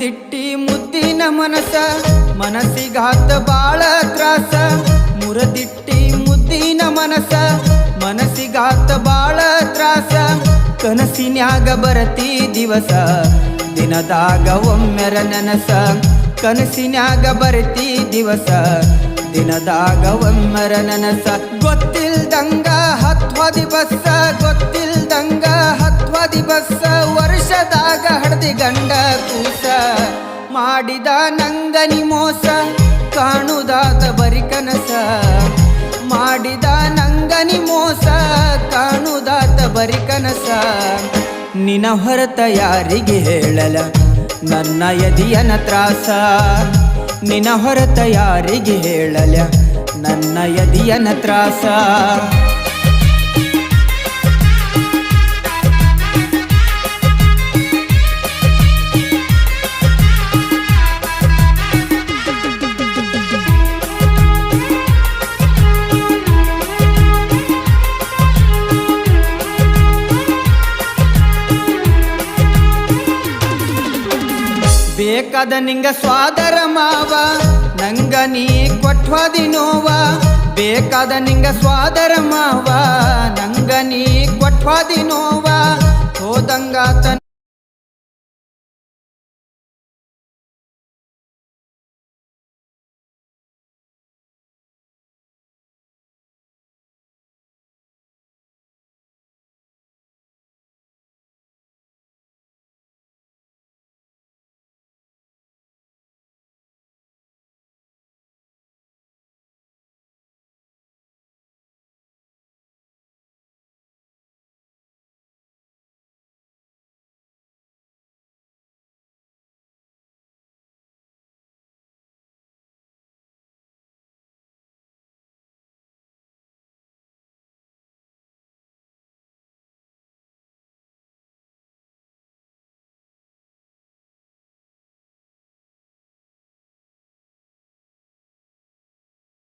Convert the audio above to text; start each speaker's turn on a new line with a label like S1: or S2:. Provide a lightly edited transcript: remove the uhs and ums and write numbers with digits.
S1: ಮುರದಿಟ್ಟಿ ಮುದ್ದಿನ ಮನಸ್ಸಿಗಾತ ಬಾಳ ತ್ರಾಸ ಮುರದಿಟ್ಟಿ ಮುದ್ದಿನ ಮನಸ್ಸಿಗಾತ ಬಾಳ ತ್ರಾಸ ಕನಸಿನ್ಯಾಗ ಬರತಿ ದಿವಸ ದಿನದಾಗ ಒಮ್ಮೆರ ನನಸ ಕನಸಿನ್ಯಾಗ ಬರತಿ ದಿವಸ ದಿನದಾಗ ಒಮ್ಮೆರ ನನಸ ಗೊತ್ತಿಲ್ದಂಗ ಹತ್ವಾದಿ ಬಸ್ಸ ಗೊತ್ತಿಲ್ದಂಗ ಹತ್ವಾದಿ ಬಸ್ಸ ವರ್ಷದಾಗ ಹಡ್ದಿ ಗಂಡ ಕೂಸ ಮಾಡಿದ ನಂಗನಿ ಮೋಸ ಕಾಣುದಾತ ಬರಿ ಕನಸ ಮಾಡಿದ ನಂಗನಿ ಮೋಸ ಕಾಣುದಾತ ಬರಿ ಕನಸ ನಿನ ಹೊರತ ಯಾರಿಗೆ ಹೇಳಲ ನನ್ನ ಎದಿಯನ ತ್ರಾಸ ನಿನ ಹೊರತ ಯಾರಿಗೆ ಹೇಳಲ ನನ್ನ ಎದಿಯನ ತ್ರಾಸ ಬೇಕಾದ ನಿಂಗ ಸ್ವಾದರ ಮಾವ ನಂಗ ನೀ ಕೊಟ್ವಾದಿ ನೋವ ಬೇಕಾದ ನಿಂಗ ಸ್ವಾದರ ಮಾವ ನಂಗ ನೀ ಕೊಟ್ವಾದಿ ನೋವ ಹೋದಂಗಾತ